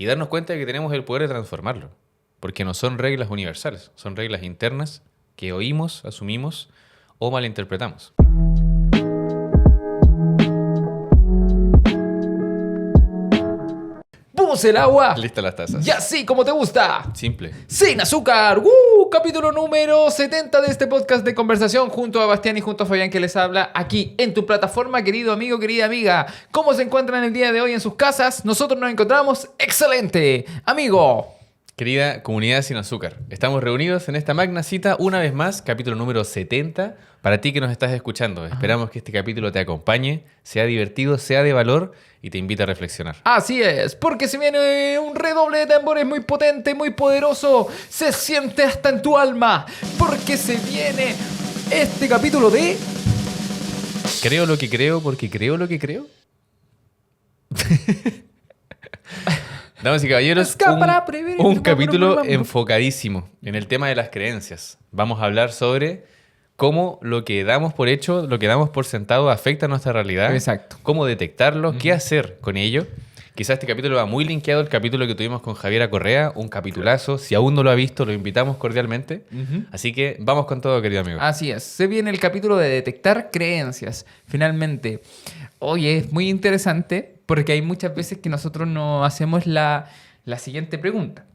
y darnos cuenta de que tenemos el poder de transformarlo. Porque no son reglas universales, son reglas internas que oímos, asumimos o malinterpretamos. ¡Bus el agua! Listas las tazas. ¡Y así como te gusta! Simple. ¡Sin azúcar! Capítulo número 70 de este podcast de conversación junto a Bastián y junto a Fabián que les habla aquí en tu plataforma, querido amigo, querida amiga. ¿Cómo se encuentran el día de hoy en sus casas? Nosotros nos encontramos excelente, amigo. Querida comunidad sin azúcar, estamos reunidos en esta magna cita una vez más, capítulo número 70. Para ti que nos estás escuchando, esperamos que este capítulo te acompañe, sea divertido, sea de valor y te invite a reflexionar. Así es, porque se viene un redoble de tambores muy potente, muy poderoso. Se siente hasta en tu alma, porque se viene este capítulo de... Creo lo que creo porque creo lo que creo. Damas y caballeros, un capítulo enfocadísimo en el tema de las creencias. Vamos a hablar sobre cómo lo que damos por hecho, lo que damos por sentado afecta a nuestra realidad. Exacto. Cómo detectarlo, qué hacer con ello. Quizás este capítulo va muy linkeado al capítulo que tuvimos con Javiera Correa, un capitulazo. Si aún no lo ha visto, lo invitamos cordialmente. Así que vamos con todo, querido amigo. Así es, se viene el capítulo de detectar creencias. Finalmente, oye, es muy interesante porque hay muchas veces que nosotros nos hacemos la siguiente pregunta.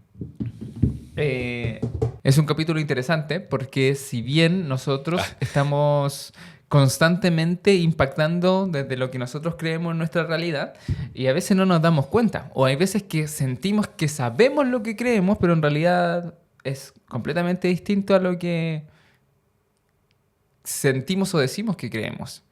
Es un capítulo interesante porque si bien nosotros estamos constantemente impactando desde lo que nosotros creemos en nuestra realidad y a veces no nos damos cuenta, o hay veces que sentimos que sabemos lo que creemos, pero en realidad es completamente distinto a lo que sentimos o decimos que creemos,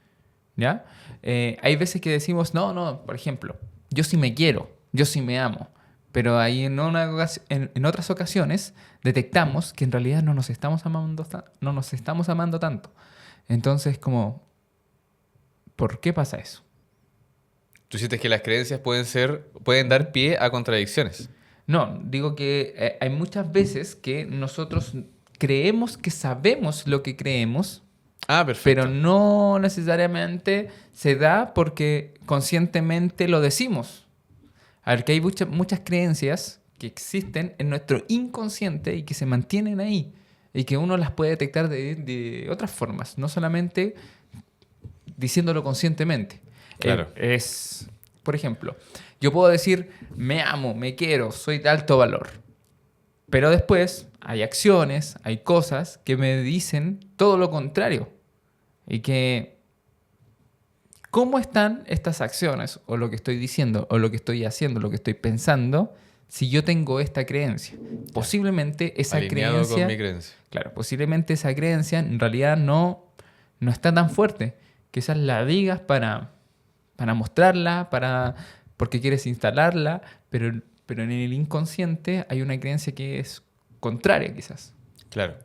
¿ya? Hay veces que decimos, no, por ejemplo, yo sí me quiero, yo sí me amo, pero ahí en otras ocasiones detectamos que en realidad no nos estamos amando tanto. Entonces, como, ¿por qué pasa eso? Tú sientes que las creencias pueden dar pie a contradicciones. No, digo que hay muchas veces que nosotros creemos que sabemos lo que creemos, Perfecto. pero no necesariamente se da porque conscientemente lo decimos. A ver, que hay muchas creencias que existen en nuestro inconsciente y que se mantienen ahí y que uno las puede detectar de otras formas, no solamente diciéndolo conscientemente. Claro. Por ejemplo, yo puedo decir, me amo, me quiero, soy de alto valor. Pero después hay acciones, hay cosas que me dicen todo lo contrario. Y que, ¿cómo están estas acciones? O lo que estoy diciendo, o lo que estoy haciendo, lo que estoy pensando, si yo tengo esta creencia. Posiblemente esa alineado creencia... con mi creencia. Claro, posiblemente esa creencia en realidad no está tan fuerte. Quizás la digas para mostrarla, porque quieres instalarla, pero en el inconsciente hay una creencia que es contraria, quizás. Claro.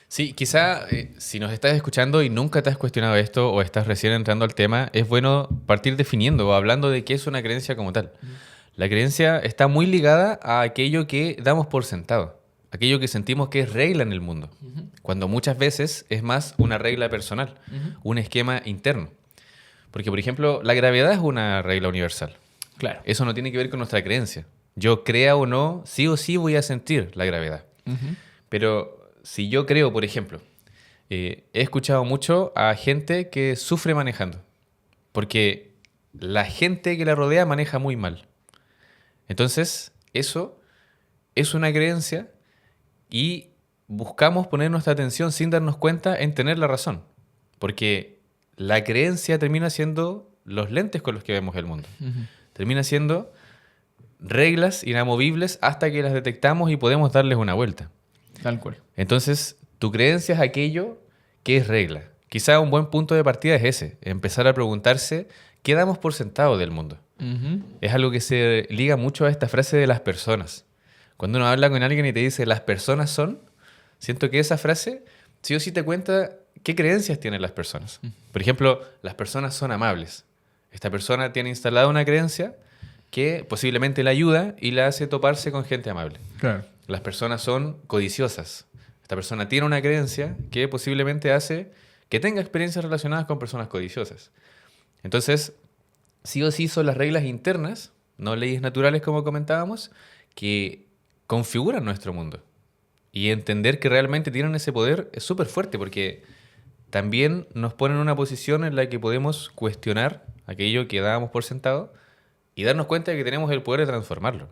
Sí, quizá si nos estás escuchando y nunca te has cuestionado esto o estás recién entrando al tema, es bueno partir definiendo o hablando de qué es una creencia como tal. La creencia está muy ligada a aquello que damos por sentado, aquello que sentimos que es regla en el mundo, cuando muchas veces es más una regla personal, un esquema interno. Porque, por ejemplo, la gravedad es una regla universal. Claro. Eso no tiene que ver con nuestra creencia. Yo crea o no sí voy a sentir la gravedad. Pero si yo creo, por ejemplo, he escuchado mucho a gente que sufre manejando, porque la gente que la rodea maneja muy mal. Entonces, eso es una creencia y buscamos poner nuestra atención sin darnos cuenta en tener la razón. Porque la creencia termina siendo los lentes con los que vemos el mundo. Termina siendo reglas inamovibles hasta que las detectamos y podemos darles una vuelta. Tal cual. Entonces, tu creencia es aquello que es regla. Quizá un buen punto de partida es ese, empezar a preguntarse qué damos por sentado del mundo. Es algo que se liga mucho a esta frase de las personas. Cuando uno habla con alguien y te dice las personas son, siento que esa frase sí o sí te cuenta qué creencias tienen las personas. Por ejemplo, las personas son amables. Esta persona tiene instalada una creencia que posiblemente la ayuda y la hace toparse con gente amable. Claro. Las personas son codiciosas. Esta persona tiene una creencia que posiblemente hace que tenga experiencias relacionadas con personas codiciosas. Entonces, sí o sí son las reglas internas no leyes naturales como comentábamos, que configuran nuestro mundo. Y entender que realmente tienen ese poder es súper fuerte porque también nos pone en una posición en la que podemos cuestionar aquello que dábamos por sentado y darnos cuenta de que tenemos el poder de transformarlo.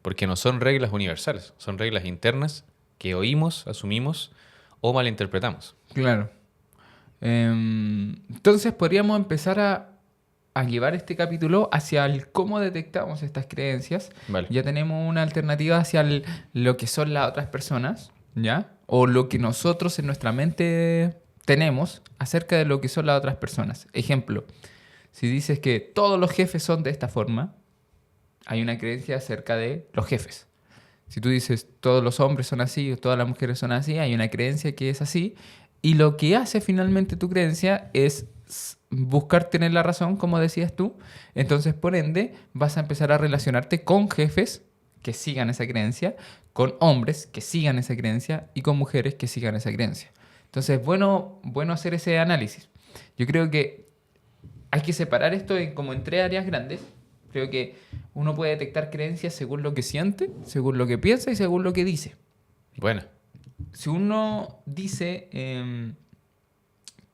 Porque no son reglas universales, son reglas internas que oímos, asumimos o malinterpretamos. Claro. Entonces podríamos empezar a llevar este capítulo hacia el cómo detectamos estas creencias. Vale. Ya tenemos una alternativa hacia lo que son las otras personas, ¿ya? O lo que nosotros en nuestra mente tenemos acerca de lo que son las otras personas. Ejemplo, si dices que todos los jefes son de esta forma, hay una creencia acerca de los jefes. Si tú dices todos los hombres son así o todas las mujeres son así, hay una creencia que es así. Y lo que hace finalmente tu creencia es buscar tener la razón, como decías tú. Entonces, por ende, vas a empezar a relacionarte con jefes que sigan esa creencia, con hombres que sigan esa creencia y con mujeres que sigan esa creencia. Entonces, es bueno hacer ese análisis. Yo creo que hay que separar esto como en 3 áreas grandes. Creo que uno puede detectar creencias según lo que siente, según lo que piensa y según lo que dice. Bueno, Si uno dice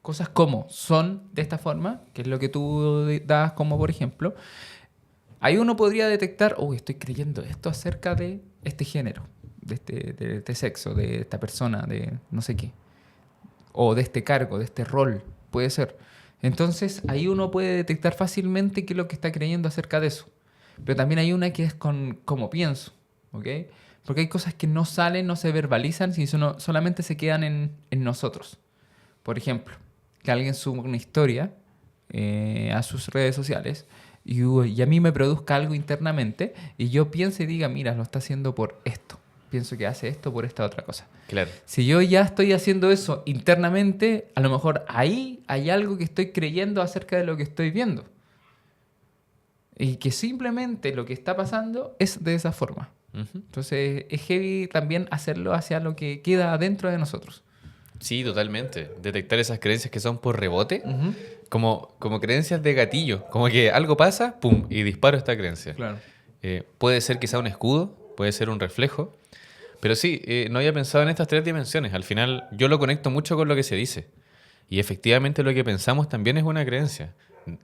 cosas como son de esta forma, que es lo que tú das como por ejemplo, ahí uno podría detectar, uy, estoy creyendo esto acerca de este género, de este sexo, de esta persona, de no sé qué, o de este cargo, de este rol, puede ser. Entonces ahí uno puede detectar fácilmente qué es lo que está creyendo acerca de eso. Pero también hay una que es con cómo pienso, ¿ok? Porque hay cosas que no salen, no se verbalizan, sino solamente se quedan en nosotros. Por ejemplo, que alguien suba una historia a sus redes sociales y a mí me produzca algo internamente y yo piense y diga, mira, lo está haciendo por esto. Pienso que hace esto por esta otra cosa. claro. Si yo ya estoy haciendo eso internamente, a lo mejor ahí hay algo que estoy creyendo acerca de lo que estoy viendo. Y que simplemente lo que está pasando es de esa forma. Ujú. Entonces es heavy también hacerlo hacia lo que queda dentro de nosotros. Sí, totalmente. Detectar esas creencias que son por rebote, Ujú. como creencias de gatillo. Como que algo pasa, pum, y disparo esta creencia. Claro. Puede ser quizá un escudo, puede ser un reflejo. Pero sí, no había pensado en estas 3 dimensiones. Al final yo lo conecto mucho con lo que se dice. Y efectivamente lo que pensamos también es una creencia.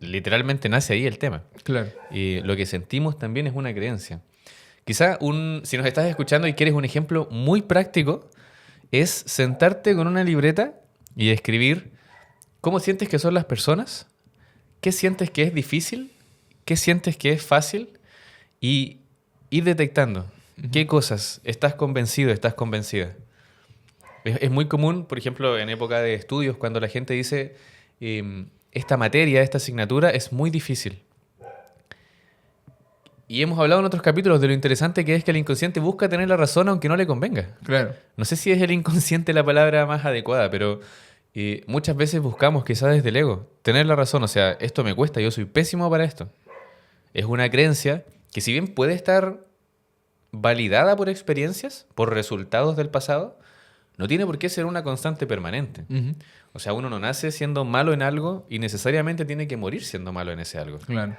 Literalmente nace ahí el tema. Claro. Y lo que sentimos también es una creencia. Quizá si nos estás escuchando y quieres un ejemplo muy práctico, es sentarte con una libreta y escribir cómo sientes que son las personas, qué sientes que es difícil, qué sientes que es fácil y ir detectando qué cosas estás convencido, estás convencida. Es muy común, por ejemplo, en época de estudios, cuando la gente dice esta materia, esta asignatura es muy difícil. Y hemos hablado en otros capítulos de lo interesante que es que el inconsciente busca tener la razón aunque no le convenga. Claro. No sé si es el inconsciente la palabra más adecuada, pero muchas veces buscamos, quizás desde el ego, tener la razón. O sea, esto me cuesta, yo soy pésimo para esto. Es una creencia que si bien puede estar validada por experiencias, por resultados del pasado, no tiene por qué ser una constante permanente. Ujú. O sea, uno no nace siendo malo en algo y necesariamente tiene que morir siendo malo en ese algo. Claro.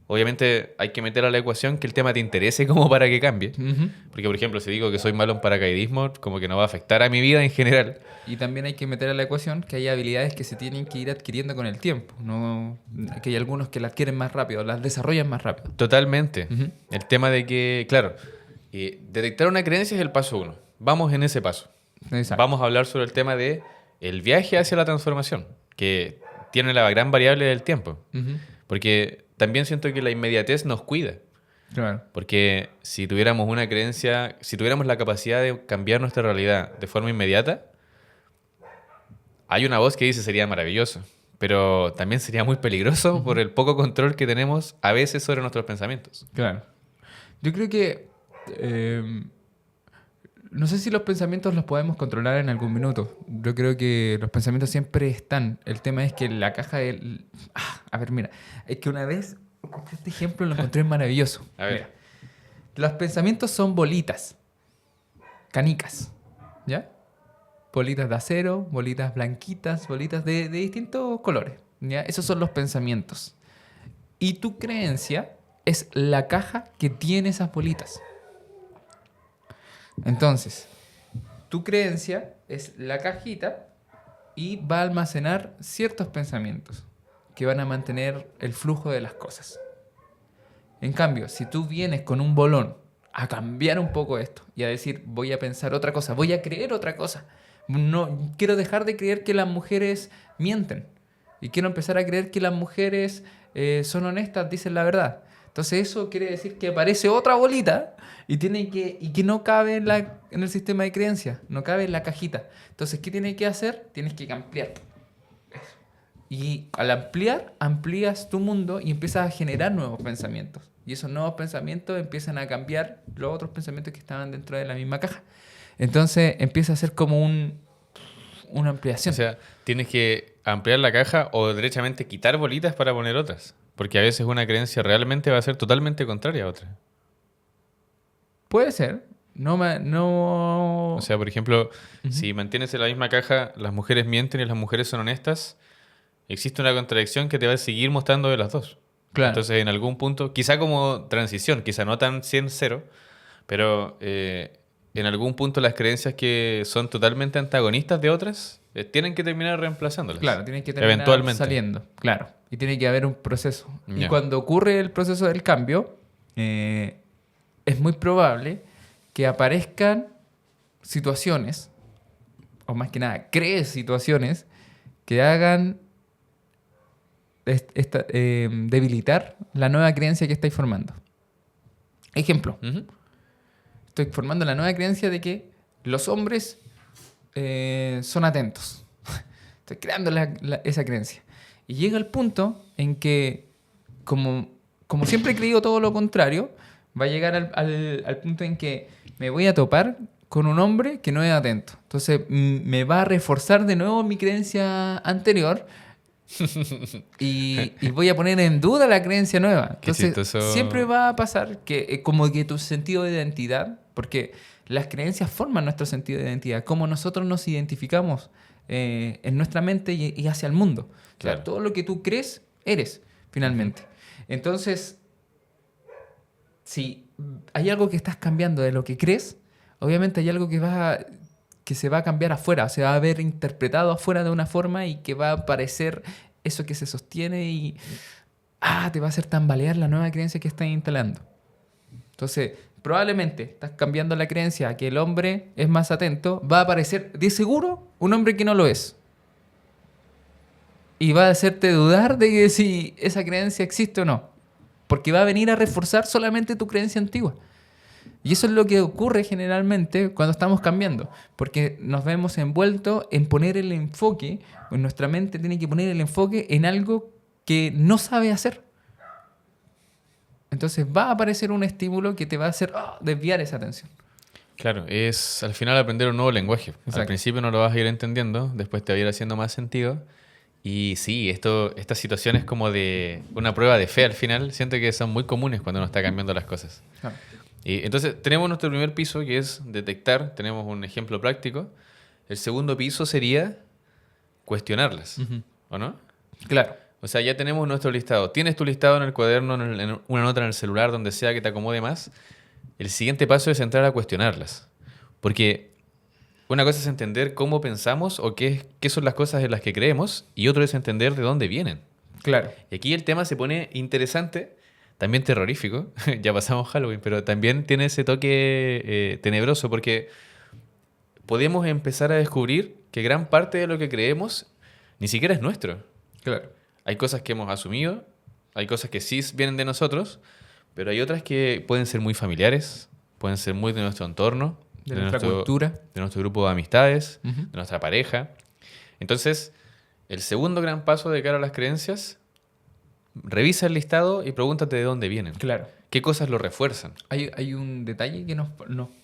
Obviamente hay que meter a la ecuación que el tema te interese como para que cambie. Ujú. Porque, por ejemplo, si digo que soy malo en paracaidismo, como que no va a afectar a mi vida en general. Y también hay que meter a la ecuación que hay habilidades que se tienen que ir adquiriendo con el tiempo. No, que hay algunos que las adquieren más rápido, las desarrollan más rápido. Totalmente. Ujú. El tema de que, claro, detectar una creencia es el paso 1. Vamos en ese paso. Exacto. Vamos a hablar sobre el tema de el viaje hacia la transformación, que tiene la gran variable del tiempo. Ujú. Porque también siento que la inmediatez nos cuida. Claro. Porque si tuviéramos una creencia, si tuviéramos la capacidad de cambiar nuestra realidad de forma inmediata, hay una voz que dice sería maravilloso, pero también sería muy peligroso por el poco control que tenemos a veces sobre nuestros pensamientos. Claro. Yo creo que no sé si los pensamientos los podemos controlar en algún minuto. Yo creo que los pensamientos siempre están. El tema es que la caja de... a ver, mira. Es que una vez... Este ejemplo lo encontré maravilloso. A ver. Mira. Los pensamientos son bolitas. Canicas. ¿Ya? Bolitas de acero, bolitas blanquitas, bolitas de distintos colores. ¿Ya? Esos son los pensamientos. Y tu creencia es la caja que tiene esas bolitas. Entonces, tu creencia es la cajita y va a almacenar ciertos pensamientos que van a mantener el flujo de las cosas. En cambio, si tú vienes con un bolón a cambiar un poco esto y a decir, voy a pensar otra cosa, voy a creer otra cosa, no quiero dejar de creer que las mujeres mienten y quiero empezar a creer que las mujeres son honestas, dicen la verdad. Entonces eso quiere decir que aparece otra bolita y que no cabe en el sistema de creencias, no cabe en la cajita. Entonces, ¿qué tienes que hacer? Tienes que ampliar. Y al ampliar, amplías tu mundo y empiezas a generar nuevos pensamientos. Y esos nuevos pensamientos empiezan a cambiar los otros pensamientos que estaban dentro de la misma caja. Entonces empieza a ser como una ampliación. O sea, tienes que ampliar la caja o derechamente quitar bolitas para poner otras. Porque a veces una creencia realmente va a ser totalmente contraria a otra. Puede ser. No. O sea, por ejemplo, si mantienes en la misma caja, las mujeres mienten y las mujeres son honestas, existe una contradicción que te va a seguir mostrando de las dos. Claro. Entonces, en algún punto, quizá como transición, quizá no tan 100-0, pero en algún punto las creencias que son totalmente antagonistas de otras tienen que terminar reemplazándolas. Claro, tienen que terminar eventualmente saliendo. Claro. Y tiene que haber un proceso. Y Ya. cuando ocurre el proceso del cambio, es muy probable que aparezcan situaciones, o más que nada, crees situaciones que hagan debilitar la nueva creencia que estáis formando. Ejemplo, Ujú. estoy formando la nueva creencia de que los hombres son atentos. Estoy creando esa creencia. Y llega el punto en que, como siempre he creído todo lo contrario, va a llegar al punto en que me voy a topar con un hombre que no es atento. Entonces me va a reforzar de nuevo mi creencia anterior y voy a poner en duda la creencia nueva. Qué Entonces chistoso. siempre va a pasar que como que tu sentido de identidad, porque las creencias forman nuestro sentido de identidad, cómo nosotros nos identificamos en nuestra mente y hacia el mundo. O sea, Claro. todo lo que tú crees, eres, finalmente. Entonces, si hay algo que estás cambiando de lo que crees, obviamente hay algo que se va a cambiar afuera, se va a ver interpretado afuera de una forma y que va a aparecer eso que se sostiene y te va a hacer tambalear la nueva creencia que estás instalando. Entonces, probablemente estás cambiando la creencia a que el hombre es más atento, va a aparecer de seguro un hombre que no lo es. Y va a hacerte dudar de que si esa creencia existe o no. Porque va a venir a reforzar solamente tu creencia antigua. Y eso es lo que ocurre generalmente cuando estamos cambiando. Porque nos vemos envueltos en poner el enfoque, en nuestra mente tiene que poner el enfoque en algo que no sabe hacer. Entonces va a aparecer un estímulo que te va a hacer desviar esa atención. Claro, es al final aprender un nuevo lenguaje. Exacto. Al principio no lo vas a ir entendiendo, después te va a ir haciendo más sentido. Y sí, estas situaciones como de una prueba de fe al final, siento que son muy comunes cuando uno está cambiando las cosas. Claro. Y entonces tenemos nuestro primer piso que es detectar, tenemos un ejemplo práctico. El segundo piso sería cuestionarlas, ¿o no? Claro. O sea, ya tenemos nuestro listado. Tienes tu listado en el cuaderno, en una nota en el celular, donde sea que te acomode más. El siguiente paso es entrar a cuestionarlas. Porque una cosa es entender cómo pensamos o qué son las cosas en las que creemos, y otro es entender de dónde vienen. Claro. Y aquí el tema se pone interesante, también terrorífico. Ya pasamos Halloween, pero también tiene ese toque tenebroso, porque podemos empezar a descubrir que gran parte de lo que creemos ni siquiera es nuestro. Claro. Hay cosas que hemos asumido, hay cosas que sí vienen de nosotros, pero hay otras que pueden ser muy familiares, pueden ser muy de nuestro entorno, De nuestra cultura. de nuestro grupo de amistades, Ujú. de nuestra pareja. Entonces, el segundo gran paso de cara a las creencias, revisa el listado y pregúntate de dónde vienen. Claro. ¿Qué cosas lo refuerzan? Hay un detalle que nos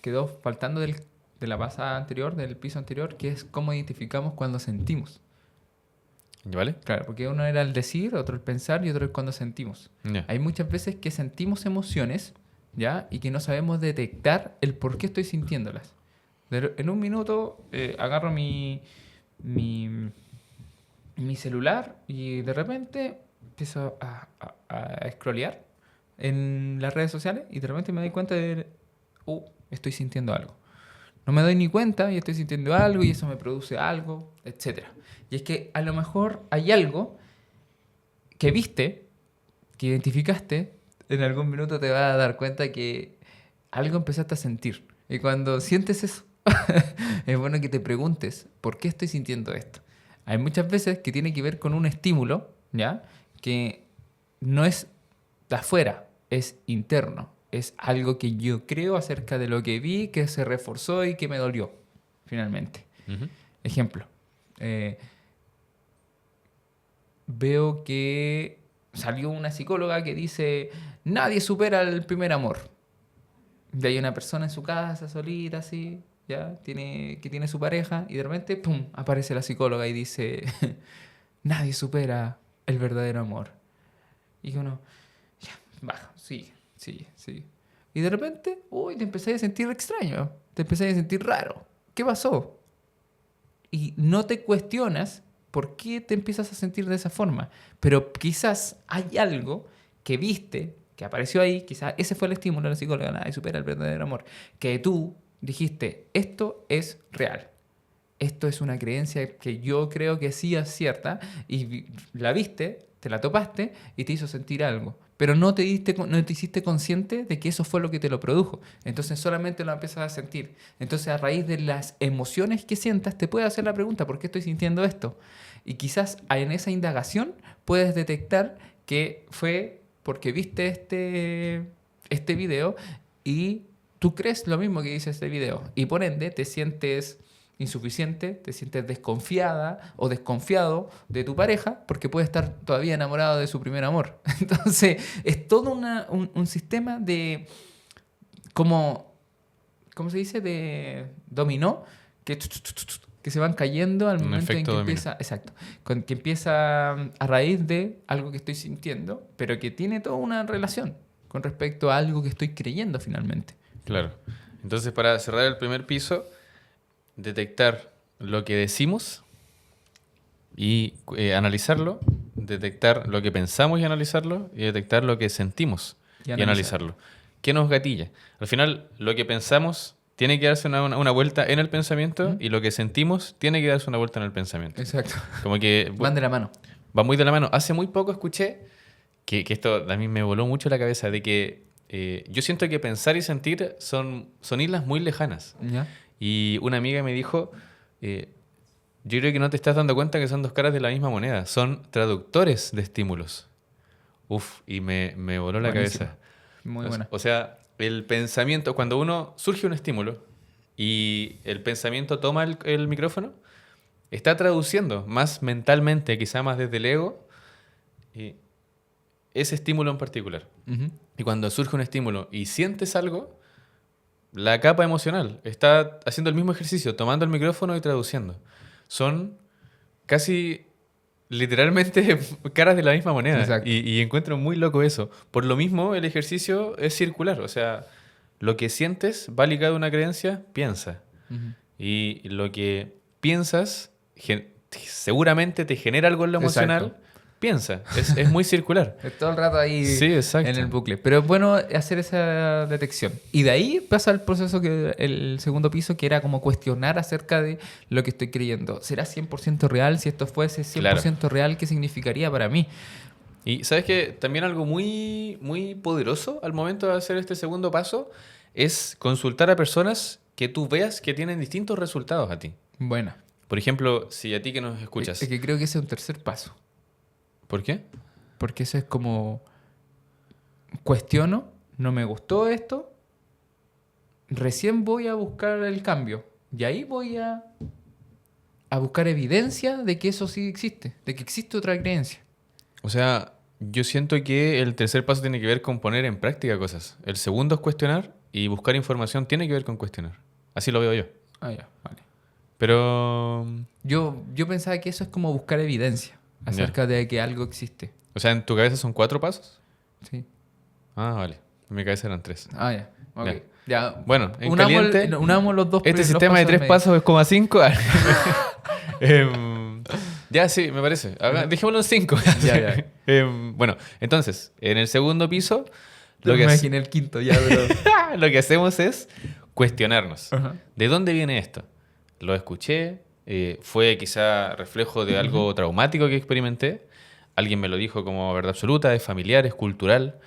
quedó faltando de la pasada anterior, del piso anterior, que es cómo identificamos cuando sentimos. ¿Vale? Claro, porque uno era el decir, otro el pensar y otro el cuando sentimos. Ya. Hay muchas veces que sentimos emociones, ¿ya? Y que no sabemos detectar el por qué estoy sintiéndolas. En un minuto agarro mi celular y de repente empiezo a scrollear en las redes sociales y de repente me doy cuenta de, estoy sintiendo algo. No me doy ni cuenta y estoy sintiendo algo y eso me produce algo, etc. Y es que a lo mejor hay algo que viste, que identificaste, en algún minuto te vas a dar cuenta que algo empezaste a sentir. Y cuando sientes eso, es bueno que te preguntes, ¿por qué estoy sintiendo esto? Hay muchas veces que tiene que ver con un estímulo, ¿ya? Que no es de afuera, es interno. Es algo que yo creo acerca de lo que vi, que se reforzó y que me dolió, finalmente. Ujú. Ejemplo. Veo que salió una psicóloga que dice, nadie supera el primer amor. Y hay una persona en su casa, solita, así, ya, que tiene su pareja, y de repente, ¡pum!, aparece la psicóloga y dice, nadie supera el verdadero amor. Y uno, ya, baja, sigue. Y de repente, te empecé a sentir extraño, te empecé a sentir raro. ¿Qué pasó? Y no te cuestionas por qué te empiezas a sentir de esa forma. Pero quizás hay algo que viste, que apareció ahí, quizás ese fue el estímulo de la psicóloga, nada, y supera el verdadero amor, que tú dijiste, esto es real. Esto es una creencia que yo creo que sí es cierta, y la viste, te la topaste y te hizo sentir algo. Pero no te hiciste consciente de que eso fue lo que te lo produjo. Entonces solamente lo empiezas a sentir. Entonces a raíz de las emociones que sientas te puedes hacer la pregunta, ¿por qué estoy sintiendo esto? Y quizás en esa indagación puedes detectar que fue porque viste este video y tú crees lo mismo que dice este video. Y por ende te sientes insuficiente, te sientes desconfiada o desconfiado de tu pareja porque puede estar todavía enamorado de su primer amor. Entonces, es todo un sistema de, ¿cómo se dice? De dominó, que se van cayendo al Un momento en que efecto dominó. empieza, exacto, que empieza a raíz de algo que estoy sintiendo, pero que tiene toda una relación con respecto a algo que estoy creyendo finalmente. Claro. Entonces, para cerrar el primer piso, detectar lo que decimos y analizarlo, detectar lo que pensamos y analizarlo, y detectar lo que sentimos y analizarlo. ¿Qué nos gatilla? Al final, lo que pensamos tiene que darse una vuelta en el pensamiento y lo que sentimos tiene que darse una vuelta en el pensamiento. Exacto. Como que Van de la mano. va muy de la mano. Hace muy poco escuché que esto a mí me voló mucho la cabeza, de que yo siento que pensar y sentir son islas muy lejanas. ¿Ya? Y una amiga me dijo, yo creo que no te estás dando cuenta que son dos caras de la misma moneda, son traductores de estímulos. Uf, y me voló la Buenísima. cabeza. Muy buena. O sea, el pensamiento, cuando uno surge un estímulo y el pensamiento toma el micrófono, está traduciendo más mentalmente, quizá más desde el ego, ese estímulo en particular. Ujú. Y cuando surge un estímulo y sientes algo, la capa emocional está haciendo el mismo ejercicio, tomando el micrófono y traduciendo. Son casi literalmente caras de la misma moneda. Exacto. Y encuentro muy loco eso. Por lo mismo, el ejercicio es circular. O sea, lo que sientes va ligado a una creencia, piensa. Ujú. Y lo que piensas seguramente te genera algo en lo emocional. Exacto. Piensa. Es muy circular. Es todo el rato ahí Sí, exacto. en el bucle. Pero es bueno hacer esa detección. Y de ahí pasa el proceso, el segundo piso, que era como cuestionar acerca de lo que estoy creyendo. ¿Será 100% real? Si esto fuese 100% real, ¿qué significaría para mí? Y sabes que también algo muy, muy poderoso al momento de hacer este segundo paso es consultar a personas que tú veas que tienen distintos resultados a ti. Bueno. Por ejemplo, si a ti que nos escuchas... Es que creo que ese es un tercer paso. ¿Por qué? Porque eso es como... Cuestiono, no me gustó esto, recién voy a buscar el cambio. Y ahí voy a buscar evidencia de que eso sí existe, de que existe otra creencia. O sea, yo siento que el tercer paso tiene que ver con poner en práctica cosas. El segundo es cuestionar y buscar información tiene que ver con cuestionar. Así lo veo yo. Ah, ya, vale. Pero... Yo pensaba que eso es como buscar evidencia acerca de que algo existe. O sea, ¿en tu cabeza son 4 pasos? Sí. Ah, vale. En mi cabeza eran 3. Ah, ya. Ok. Ya. Bueno, en Unamos caliente... unamos los dos. Este los sistema de 3 medios. pasos es como a 5. Ya, sí, me parece. Dejémoslo en 5. Ya. Bueno, entonces, en el segundo piso, Lo Me que, imaginé el quinto ya, pero... lo que hacemos es cuestionarnos. Ajá. ¿De dónde viene esto? ¿Lo escuché? ¿Fue quizá reflejo de algo traumático que experimenté? ¿Alguien me lo dijo como verdad absoluta? ¿Es familiar? ¿Es cultural?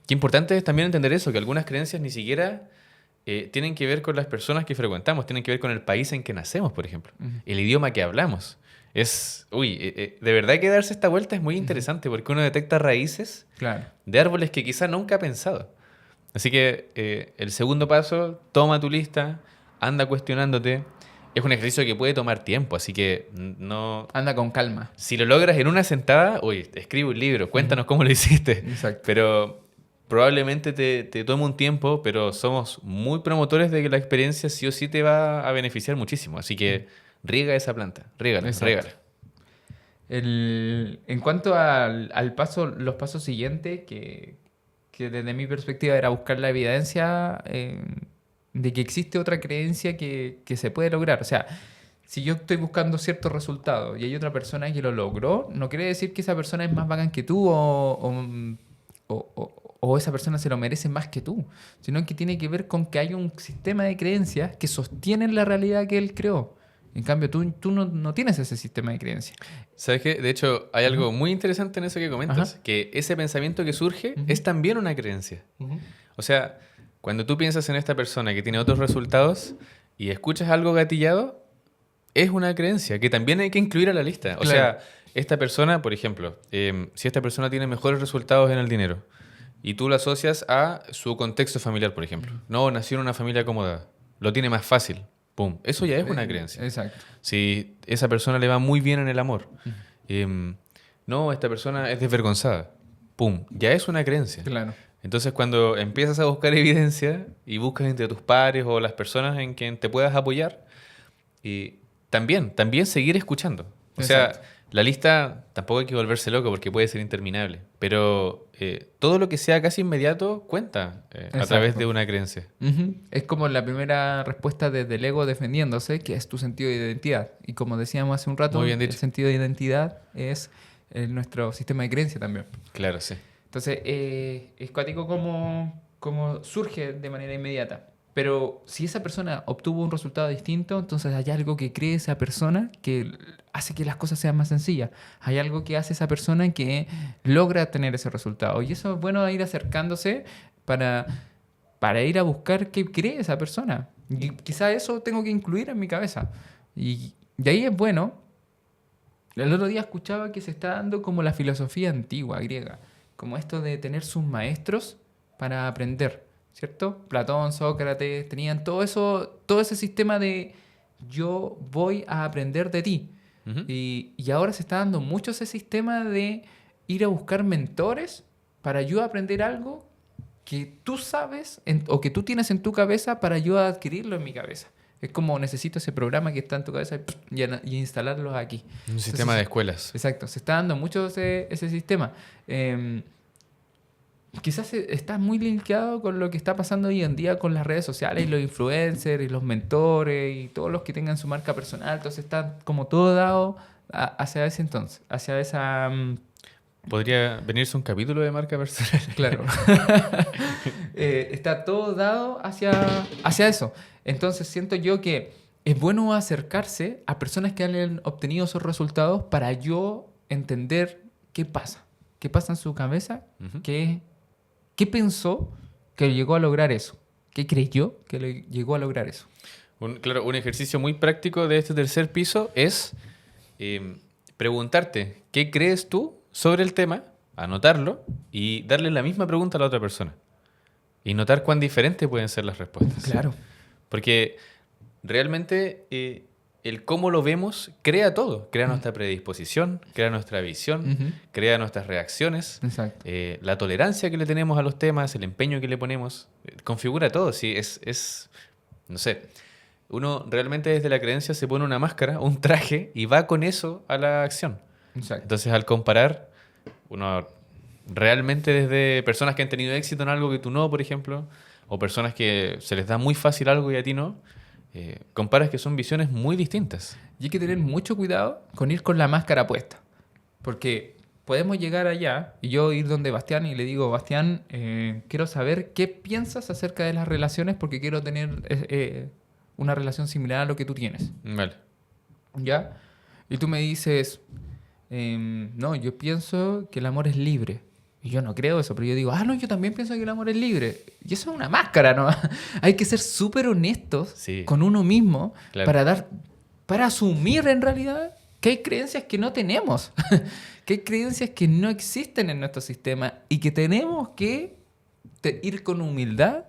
Qué importante es también entender eso, que algunas creencias ni siquiera tienen que ver con las personas que frecuentamos, tienen que ver con el país en que nacemos, por ejemplo, el idioma que hablamos. De verdad que darse esta vuelta es muy interesante porque uno detecta raíces Claro. de árboles que quizá nunca ha pensado. Así que el segundo paso, toma tu lista, anda cuestionándote. Es un ejercicio que puede tomar tiempo, así que no... Anda con calma. Si lo logras en una sentada, escribe un libro, cuéntanos cómo lo hiciste. Exacto. Pero probablemente te tome un tiempo, pero somos muy promotores de que la experiencia sí o sí te va a beneficiar muchísimo. Así que riega esa planta, rígala, Exacto. rígala. En cuanto al paso, los pasos siguientes, que desde mi perspectiva era buscar la evidencia de que existe otra creencia que se puede lograr. O sea, si yo estoy buscando ciertos resultados y hay otra persona que lo logró, no quiere decir que esa persona es más bacán que tú o esa persona se lo merece más que tú, sino que tiene que ver con que hay un sistema de creencias que sostienen la realidad que él creó. En cambio, tú no tienes ese sistema de creencias. ¿Sabes qué? De hecho, hay algo muy interesante en eso que comentas, Ajá. que ese pensamiento que surge es también una creencia. O sea, cuando tú piensas en esta persona que tiene otros resultados y escuchas algo gatillado, es una creencia que también hay que incluir a la lista. O Claro. sea, esta persona, por ejemplo, si esta persona tiene mejores resultados en el dinero y tú lo asocias a su contexto familiar, por ejemplo. No, nació en una familia acomodada, lo tiene más fácil. Pum. Eso ya es una creencia. Exacto. Si esa persona le va muy bien en el amor, no, esta persona es desvergonzada. Pum. Ya es una creencia. Claro. Entonces, cuando empiezas a buscar evidencia y buscas entre tus pares o las personas en quien te puedas apoyar, también seguir escuchando. O Exacto. sea, la lista tampoco hay que volverse loco porque puede ser interminable, pero todo lo que sea casi inmediato cuenta a Exacto. través de una creencia. Es como la primera respuesta desde el ego defendiéndose, que es tu sentido de identidad. Y como decíamos hace un rato, Muy bien el dicho. sentido de identidad es nuestro sistema de creencia también. Claro, sí. Entonces, es cuático como surge de manera inmediata. Pero si esa persona obtuvo un resultado distinto, entonces hay algo que cree esa persona que hace que las cosas sean más sencillas. Hay algo que hace esa persona que logra tener ese resultado. Y eso es bueno ir acercándose para ir a buscar qué cree esa persona. Y quizá eso tengo que incluir en mi cabeza. Y ahí es bueno. El otro día escuchaba que se está dando como la filosofía antigua griega, como esto de tener sus maestros para aprender, ¿cierto? Platón, Sócrates, tenían todo eso, todo ese sistema de yo voy a aprender de ti. Ujú. Y ahora se está dando mucho ese sistema de ir a buscar mentores para yo aprender algo que tú sabes o que tú tienes en tu cabeza para yo adquirirlo en mi cabeza. Es como necesito ese programa que está en tu cabeza y instalarlo aquí. Un sistema de escuelas. Exacto, se está dando mucho ese sistema. Quizás está muy linkeado con lo que está pasando hoy en día con las redes sociales y los influencers y los mentores y todos los que tengan su marca personal. Entonces está como todo dado hacia ese entonces, hacia esa... Podría venirse un capítulo de marca personal. Claro. Está todo dado hacia eso. Entonces siento yo que es bueno acercarse a personas que han obtenido esos resultados para yo entender qué pasa. ¿Qué pasa en su cabeza? Ujú. ¿Qué pensó que llegó a lograr eso? ¿Qué creyó que llegó a lograr eso? Claro, un ejercicio muy práctico de este tercer piso es preguntarte qué crees tú sobre el tema, anotarlo y darle la misma pregunta a la otra persona. Y notar cuán diferentes pueden ser las respuestas. Claro. Porque realmente el cómo lo vemos crea todo. Crea nuestra predisposición, crea nuestra visión, Ujú. crea nuestras reacciones, Exacto. la tolerancia que le tenemos a los temas, el empeño que le ponemos. Configura todo. Sí, no sé. Uno realmente desde la creencia se pone una máscara, un traje y va con eso a la acción. Exacto. Entonces, al comparar, uno realmente desde personas que han tenido éxito en algo que tú no, por ejemplo, o personas que se les da muy fácil algo y a ti no, comparas que son visiones muy distintas. Y hay que tener mucho cuidado con ir con la máscara puesta. Porque podemos llegar allá y yo ir donde Bastián y le digo, Bastián, quiero saber qué piensas acerca de las relaciones porque quiero tener una relación similar a lo que tú tienes. Vale. ¿Ya? Y tú me dices, no, yo pienso que el amor es libre. Y yo no creo eso, pero yo digo, no, yo también pienso que el amor es libre. Y eso es una máscara, ¿no? Hay que ser súper honestos Sí. con uno mismo Claro. para asumir en realidad que hay creencias que no tenemos, que hay creencias que no existen en nuestro sistema y que tenemos que ir con humildad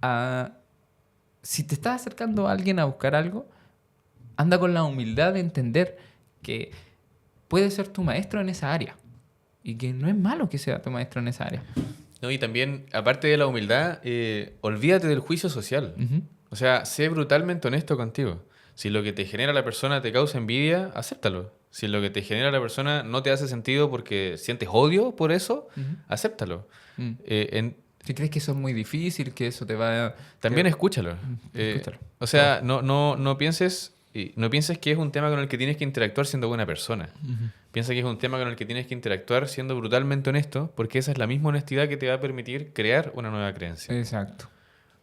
a... Si te estás acercando a alguien a buscar algo, anda con la humildad de entender que puede ser tu maestro en esa área y que no es malo que sea tu maestro en esa área. No, y también, aparte de la humildad, olvídate del juicio social. Ujú. O sea, sé brutalmente honesto contigo. Si lo que te genera la persona te causa envidia, acéptalo. Si lo que te genera la persona no te hace sentido porque sientes odio por eso, Ujú. acéptalo. Mm. En, Si crees que eso es muy difícil, que eso te va... También te- escúchalo. Escúchalo. O sea, no pienses que es un tema con el que tienes que interactuar siendo buena persona. Ujú. Piensa que es un tema con el que tienes que interactuar siendo brutalmente honesto, porque esa es la misma honestidad que te va a permitir crear una nueva creencia. Exacto.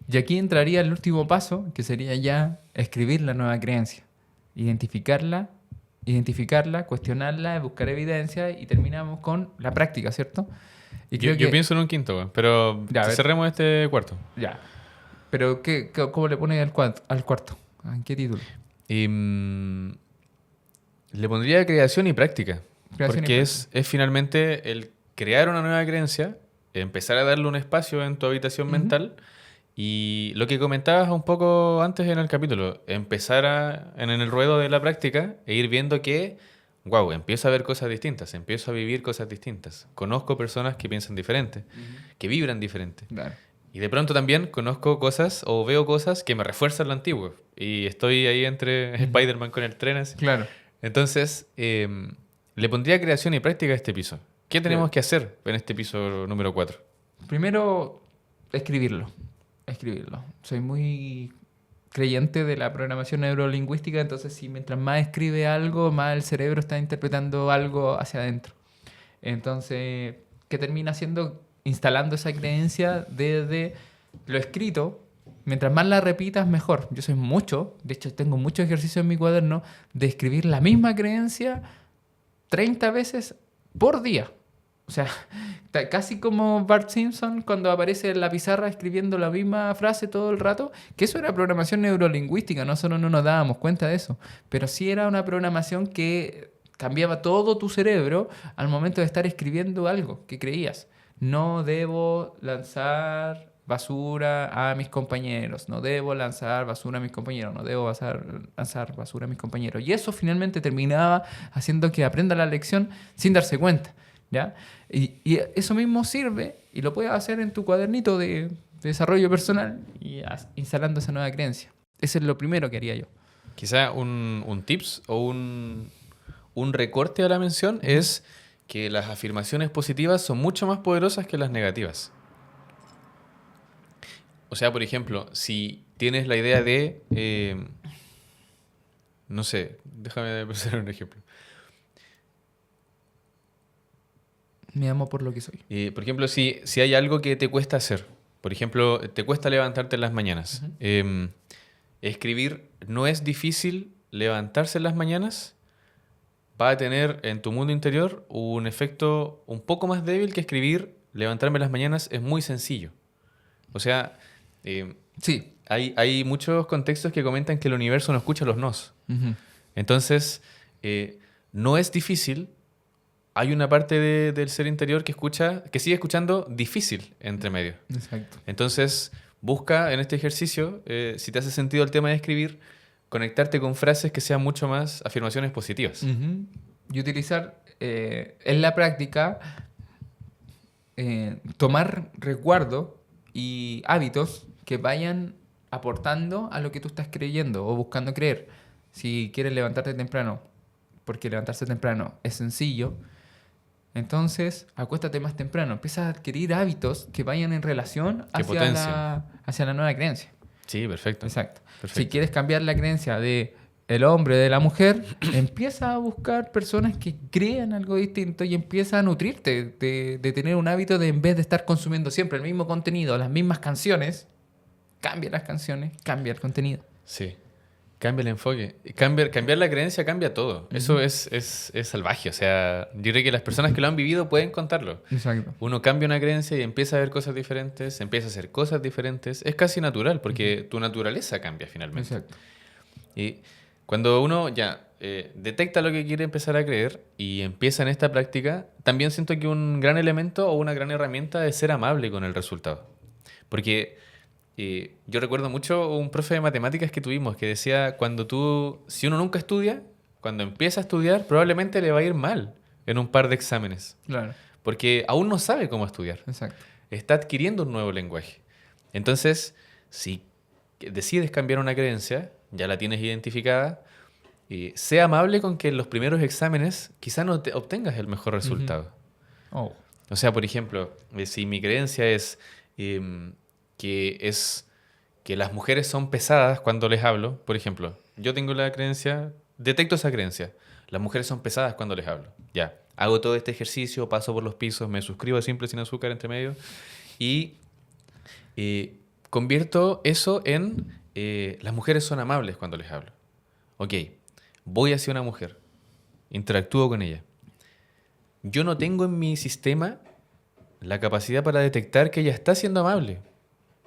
Y aquí entraría el último paso, que sería ya escribir la nueva creencia. Identificarla, cuestionarla, buscar evidencia y terminamos con la práctica, ¿cierto? Y Yo, creo yo que... pienso en un quinto, weón, pero Ya, a ver. cerremos este cuarto. Ya. Pero ¿cómo le pones al cuarto? ¿En qué título? Y, le pondría creación y práctica, Creación y porque práctica. es finalmente el crear una nueva creencia, empezar a darle un espacio en tu habitación Ujú. mental y lo que comentabas un poco antes en el capítulo, empezar en el ruedo de la práctica e ir viendo que, wow, empiezo a ver cosas distintas, empiezo a vivir cosas distintas, conozco personas que piensan diferente, que vibran diferente. Claro. Y de pronto también conozco cosas o veo cosas que me refuerzan lo antiguo. Y estoy ahí entre Spider-Man con el tren. Así. Claro. Entonces, le pondría creación y práctica a este piso. ¿Qué tenemos Claro. que hacer en este piso número 4? Primero, escribirlo. Soy muy creyente de la programación neurolingüística, entonces si mientras más escribe algo, más el cerebro está interpretando algo hacia adentro. Entonces, ¿qué termina haciendo? Instalando esa creencia desde lo escrito. Mientras más la repitas, mejor. Yo soy mucho, de hecho tengo mucho ejercicio en mi cuaderno, de escribir la misma creencia 30 veces por día. O sea, casi como Bart Simpson cuando aparece en la pizarra escribiendo la misma frase todo el rato, que eso era programación neurolingüística, nosotros no nos dábamos cuenta de eso, pero sí era una programación que cambiaba todo tu cerebro al momento de estar escribiendo algo que creías. No debo lanzar basura a mis compañeros, no debo lanzar basura a mis compañeros, no debo lanzar basura a mis compañeros. Y eso finalmente terminaba haciendo que aprenda la lección sin darse cuenta. ¿Ya? Y eso mismo sirve y lo puedes hacer en tu cuadernito de desarrollo personal y instalando esa nueva creencia. Eso es lo primero que haría yo. Quizá un tips o un recorte a la mención es que las afirmaciones positivas son mucho más poderosas que las negativas. O sea, por ejemplo, si tienes la idea de... no sé, déjame pensar un ejemplo. Me amo por lo que soy. Por ejemplo, si hay algo que te cuesta hacer, por ejemplo, te cuesta levantarte en las mañanas. Escribir no es difícil levantarse en las mañanas, va a tener en tu mundo interior un efecto un poco más débil que escribir levantarme en las mañanas es muy sencillo. O sea, Sí. hay muchos contextos que comentan que el universo no escucha los nos. Ujú. Entonces, no es difícil. Hay una parte del ser interior que sigue escuchando difícil entre medio. Exacto. Entonces, busca en este ejercicio, si te hace sentido el tema de escribir, conectarte con frases que sean mucho más afirmaciones positivas. Ujú. Y utilizar en la práctica, tomar resguardo y hábitos que vayan aportando a lo que tú estás creyendo o buscando creer. Si quieres levantarte temprano, porque levantarse temprano es sencillo, entonces acuéstate más temprano. Empieza a adquirir hábitos que vayan en relación Que potencien. hacia la nueva creencia. Sí, perfecto. Exacto. Perfecto. Si quieres cambiar la creencia de el hombre de la mujer empieza a buscar personas que crean algo distinto y empieza a nutrirte de tener un hábito de, en vez de estar consumiendo siempre el mismo contenido, las mismas canciones, cambia las canciones, cambia el contenido. Sí. Cambia el enfoque. Cambiar la creencia cambia todo. Eso es salvaje. O sea, yo creo que las personas que lo han vivido pueden contarlo. Exacto. Uno cambia una creencia y empieza a ver cosas diferentes, empieza a hacer cosas diferentes. Es casi natural porque tu naturaleza cambia finalmente. Exacto. Y cuando uno ya detecta lo que quiere empezar a creer y empieza en esta práctica, también siento que un gran elemento o una gran herramienta es ser amable con el resultado. Porque yo recuerdo mucho un profe de matemáticas que tuvimos que decía, si uno nunca estudia, cuando empieza a estudiar, probablemente le va a ir mal en un par de exámenes. Claro. Porque aún no sabe cómo estudiar. Exacto. Está adquiriendo un nuevo lenguaje. Entonces, si decides cambiar una creencia, ya la tienes identificada, sea amable con que en los primeros exámenes quizá no obtengas el mejor resultado. Oh. O sea, por ejemplo, si mi creencia es que las mujeres son pesadas cuando les hablo, por ejemplo, yo tengo la creencia, detecto esa creencia, las mujeres son pesadas cuando les hablo. Ya, hago todo este ejercicio, paso por los pisos, me suscribo a Simple Sin Azúcar entre medio y convierto eso en las mujeres son amables cuando les hablo. Ok, voy hacia una mujer, interactúo con ella. Yo no tengo en mi sistema la capacidad para detectar que ella está siendo amable,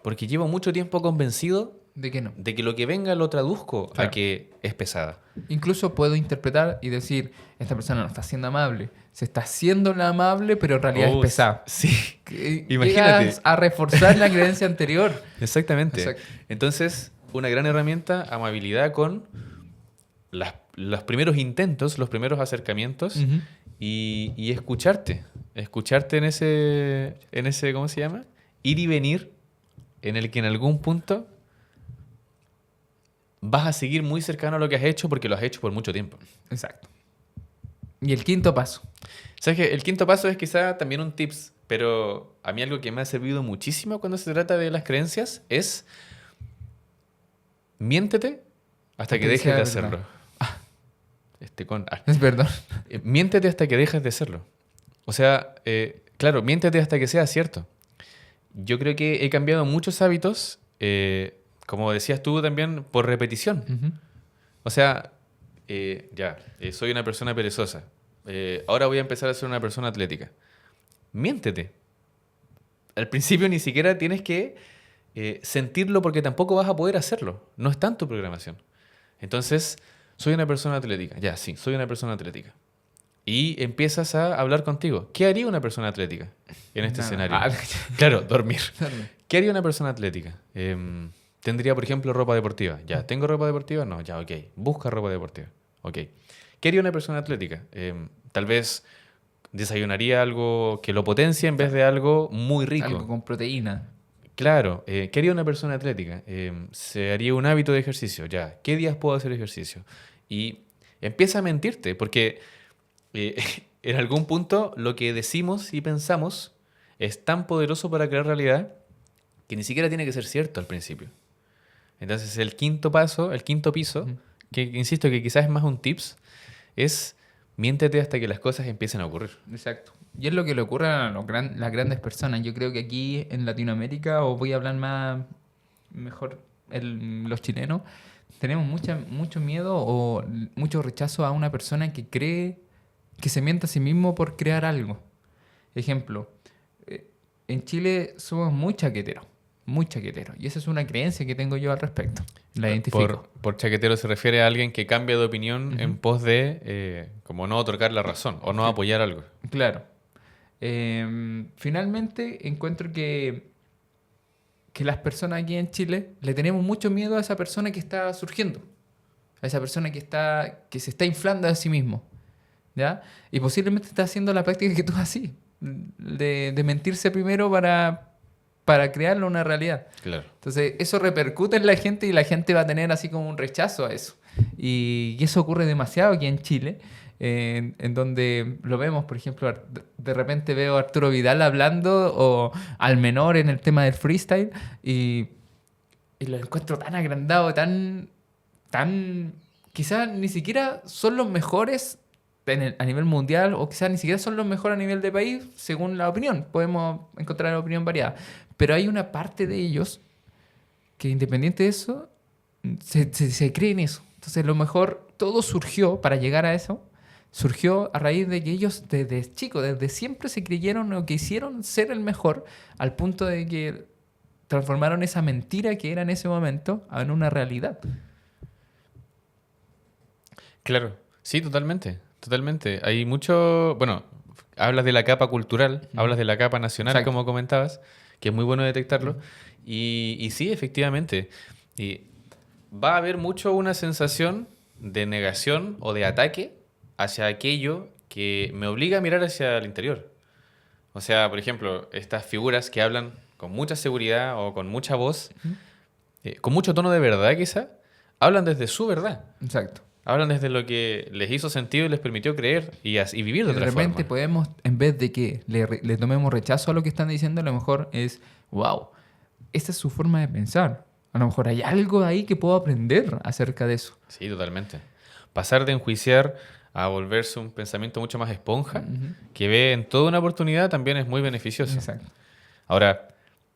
porque llevo mucho tiempo convencido ¿De qué no? de que lo que venga lo traduzco Claro. a que es pesada. Incluso puedo interpretar y decir, esta persona no está siendo amable. Se está haciendo la amable, pero en realidad es pesada. Sí, Que imagínate. llegas a reforzar la creencia anterior. Exactamente. Exacto. Entonces, una gran herramienta, amabilidad con los primeros intentos, los primeros acercamientos Ujú. y escucharte. Escucharte en ese, ¿cómo se llama? Ir y venir, en el que en algún punto vas a seguir muy cercano a lo que has hecho porque lo has hecho por mucho tiempo. Exacto. Y el quinto paso. ¿Sabes qué? El quinto paso es quizá también un tips, pero a mí algo que me ha servido muchísimo cuando se trata de las creencias es miéntete hasta que dejes de sea hacerlo. verdad. Es Es verdad. Miéntete hasta que dejes de hacerlo. O sea, claro, miéntete hasta que sea cierto. Yo creo que he cambiado muchos hábitos, como decías tú también, por repetición. Ujú. O sea, soy una persona perezosa. Ahora voy a empezar a ser una persona atlética. Miéntete. Al principio ni siquiera tienes que sentirlo porque tampoco vas a poder hacerlo. No está en tu programación. Entonces, soy una persona atlética. Ya, sí, soy una persona atlética. Y empiezas a hablar contigo. ¿Qué haría una persona atlética en este Nada. escenario? Ah, Claro, dormir. ¿Qué haría una persona atlética? Tendría, por ejemplo, ropa deportiva. Ya, ¿tengo ropa deportiva? No, ya, ok. Busca ropa deportiva. Ok. ¿Qué haría una persona atlética? Tal vez desayunaría algo que lo potencie en vez de algo muy rico. Algo con proteína. Claro. ¿Qué haría una persona atlética? Se haría un hábito de ejercicio. Ya, ¿qué días puedo hacer ejercicio? Y empieza a mentirte, porque en algún punto lo que decimos y pensamos es tan poderoso para crear realidad que ni siquiera tiene que ser cierto al principio. Entonces el quinto paso, el quinto piso, Ujú. que insisto que quizás es más un tips, es miéntete hasta que las cosas empiecen a ocurrir. Exacto. Y es lo que le ocurre a las grandes personas. Yo creo que aquí en Latinoamérica, o voy a hablar mejor los chilenos, tenemos mucho miedo o mucho rechazo a una persona que cree que se miente a sí mismo por crear algo. Ejemplo, en Chile somos muy chaqueteros. Muy chaqueteros. Y esa es una creencia que tengo yo al respecto. La identifico. Por chaquetero se refiere a alguien que cambia de opinión Ujú. en pos de como no otorgar la razón o no apoyar algo. Claro. Finalmente encuentro que las personas aquí en Chile le tenemos mucho miedo a esa persona que está surgiendo, a esa persona que se está inflando a sí mismo, ¿ya? Y posiblemente está haciendo la práctica que tú haces, de mentirse primero para crearle una realidad. Claro. Entonces eso repercute en la gente y la gente va a tener así como un rechazo a eso. Y eso ocurre demasiado aquí en Chile, en donde lo vemos, por ejemplo, de repente veo a Arturo Vidal hablando o al menor en el tema del freestyle y lo encuentro tan agrandado, tan quizás ni siquiera son los mejores a nivel mundial, o quizás ni siquiera son los mejores a nivel de país, según la opinión. Podemos encontrar opinión variada. Pero hay una parte de ellos que, independiente de eso, se cree en eso. Entonces, lo mejor, todo surgió para llegar a eso. Surgió a raíz de que ellos desde chicos, desde siempre se creyeron o quisieron ser el mejor, al punto de que transformaron esa mentira que era en ese momento en una realidad. Claro, sí, totalmente, totalmente. Hay mucho, bueno, hablas de la capa cultural, hablas de la capa nacional, Exacto. como comentabas, que es muy bueno detectarlo. Y sí, efectivamente, y va a haber mucho una sensación de negación o de ataque hacia aquello que me obliga a mirar hacia el interior. O sea, por ejemplo, estas figuras que hablan con mucha seguridad o con mucha voz, con mucho tono de verdad quizá, hablan desde su verdad. Exacto. Hablan desde lo que les hizo sentido y les permitió creer y vivir de De otra repente forma. podemos, en vez de que le tomemos rechazo a lo que están diciendo, a lo mejor es, wow, esta es su forma de pensar. A lo mejor hay algo ahí que puedo aprender acerca de eso. Sí, totalmente. Pasar de enjuiciar a volverse un pensamiento mucho más esponja, que ve en toda una oportunidad, también es muy beneficioso. Exacto. Ahora,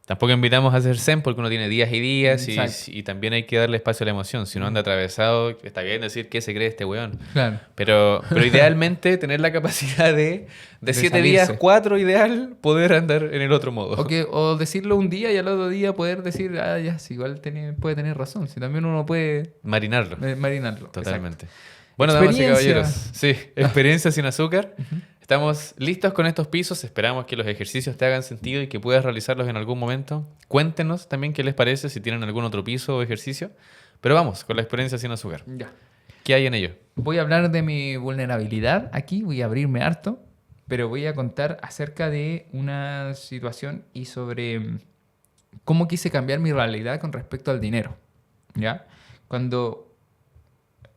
tampoco invitamos a hacer zen porque uno tiene días y días Exacto. y también hay que darle espacio a la emoción. Si uno anda atravesado, está bien decir qué se cree este weón. Claro. Pero idealmente tener la capacidad de 7 días, salirse. 4 ideal, poder andar en el otro modo. O decirlo un día y al otro día poder decir, ah, ya, sí, igual puede tener razón. Si también uno puede Marinarlo. marinarlo. Totalmente. Bueno, damas y Experiencia. caballeros, sí, experiencia sin azúcar. Estamos listos con estos pisos. Esperamos que los ejercicios te hagan sentido y que puedas realizarlos en algún momento. Cuéntenos también qué les parece, si tienen algún otro piso o ejercicio. Pero vamos, con la experiencia sin azúcar. Ya. ¿Qué hay en ello? Voy a hablar de mi vulnerabilidad aquí, voy a abrirme harto, pero voy a contar acerca de una situación y sobre cómo quise cambiar mi realidad con respecto al dinero. ¿Ya? Cuando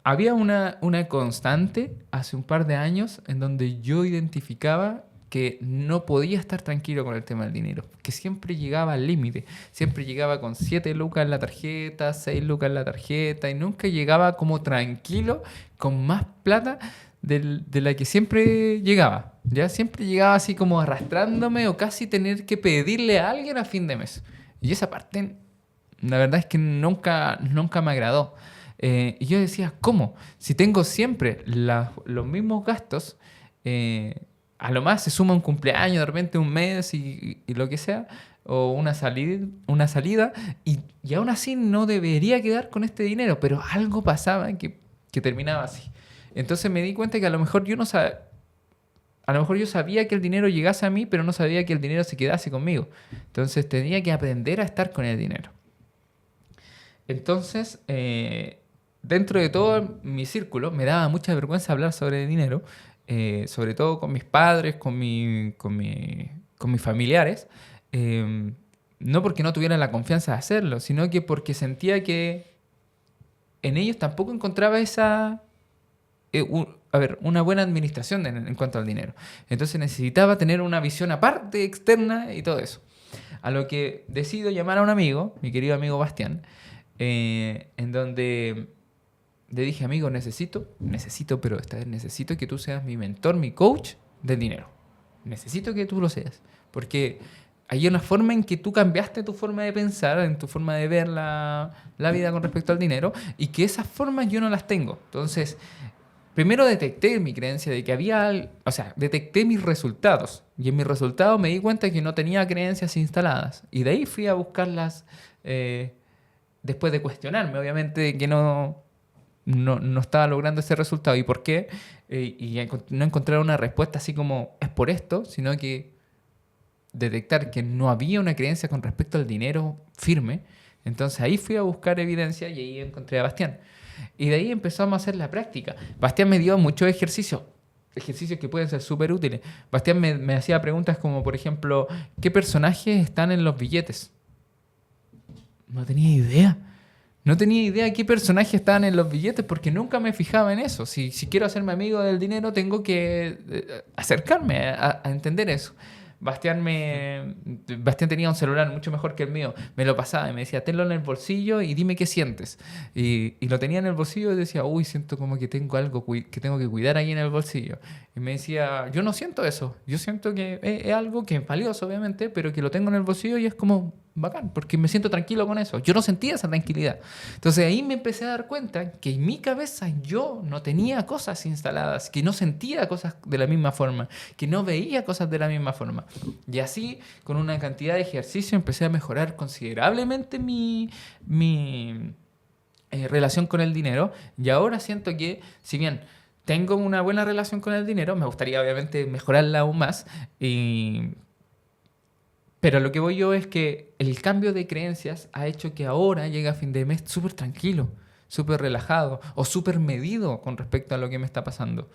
había una constante hace un par de años en donde yo identificaba que no podía estar tranquilo con el tema del dinero, que siempre llegaba al límite, siempre llegaba con 7 lucas en la tarjeta, 6 lucas en la tarjeta y nunca llegaba como tranquilo con más plata de la que siempre llegaba, ¿ya? Siempre llegaba así como arrastrándome o casi tener que pedirle a alguien a fin de mes. Y esa parte, la verdad es que nunca me agradó. Y yo decía, ¿cómo? Si tengo siempre los mismos gastos, a lo más se suma un cumpleaños, de repente un mes y lo que sea, o una salida y aún así no debería quedar con este dinero, pero algo pasaba que terminaba así. Entonces me di cuenta que a lo mejor yo no sabía, a lo mejor yo sabía que el dinero llegase a mí, pero no sabía que el dinero se quedase conmigo. Entonces tenía que aprender a estar con el dinero. Entonces, dentro de todo mi círculo, me daba mucha vergüenza hablar sobre dinero, sobre todo con mis padres, con mis familiares, no porque no tuvieran la confianza de hacerlo, sino que porque sentía que en ellos tampoco encontraba una buena administración en cuanto al dinero. Entonces necesitaba tener una visión aparte, externa y todo eso. A lo que decido llamar a un amigo, mi querido amigo Bastián, en donde le dije, amigo, pero esta vez necesito que tú seas mi mentor, mi coach del dinero. Necesito que tú lo seas. Porque hay una forma en que tú cambiaste tu forma de pensar, en tu forma de ver la vida con respecto al dinero, y que esas formas yo no las tengo. Entonces, primero detecté mi creencia de que detecté mis resultados. Y en mis resultados me di cuenta que no tenía creencias instaladas. Y de ahí fui a buscarlas después de cuestionarme, obviamente, que no estaba logrando ese resultado. ¿Y por qué? Y no encontrar una respuesta así como es por esto, sino que detectar que no había una creencia con respecto al dinero firme. Entonces ahí fui a buscar evidencia y ahí encontré a Bastián. Y de ahí empezamos a hacer la práctica. Bastián me dio muchos ejercicios que pueden ser súper útiles. Bastián me hacía preguntas como, por ejemplo, ¿qué personajes están en los billetes? No tenía idea. No tenía idea qué personajes estaban en los billetes porque nunca me fijaba en eso. Si quiero hacerme amigo del dinero, tengo que acercarme a entender eso. Bastián tenía un celular mucho mejor que el mío. Me lo pasaba y me decía, tenlo en el bolsillo y dime qué sientes. Y lo tenía en el bolsillo y decía, uy, siento como que tengo algo que tengo que cuidar ahí en el bolsillo. Y me decía, yo no siento eso. Yo siento que es algo que es valioso, obviamente, pero que lo tengo en el bolsillo y es como bacán, porque me siento tranquilo con eso. Yo no sentía esa tranquilidad. Entonces ahí me empecé a dar cuenta que en mi cabeza yo no tenía cosas instaladas, que no sentía cosas de la misma forma, que no veía cosas de la misma forma. Y así, con una cantidad de ejercicio, empecé a mejorar considerablemente mi relación con el dinero. Y ahora siento que, si bien tengo una buena relación con el dinero, me gustaría obviamente mejorarla aún más. Pero lo que voy yo es que el cambio de creencias ha hecho que ahora llegue a fin de mes súper tranquilo, súper relajado o súper medido con respecto a lo que me está pasando,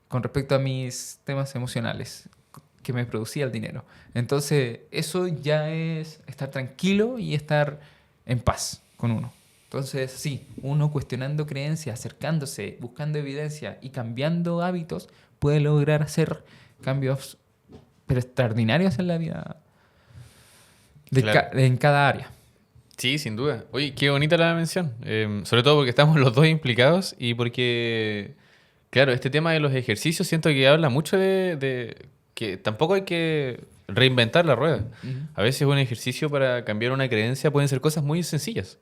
con respecto a mis temas emocionales que me producía el dinero. Entonces, eso ya es estar tranquilo y estar en paz con uno. Entonces, sí, uno cuestionando creencias, acercándose, buscando evidencia y cambiando hábitos, puede lograr hacer cambios pero extraordinarios en la vida Claro. en cada área. Sí, sin duda. Oye, qué bonita la mención. Sobre todo porque estamos los dos implicados y porque, claro, este tema de los ejercicios siento que habla mucho de que tampoco hay que reinventar la rueda. Ujú. A veces un ejercicio para cambiar una creencia pueden ser cosas muy sencillas.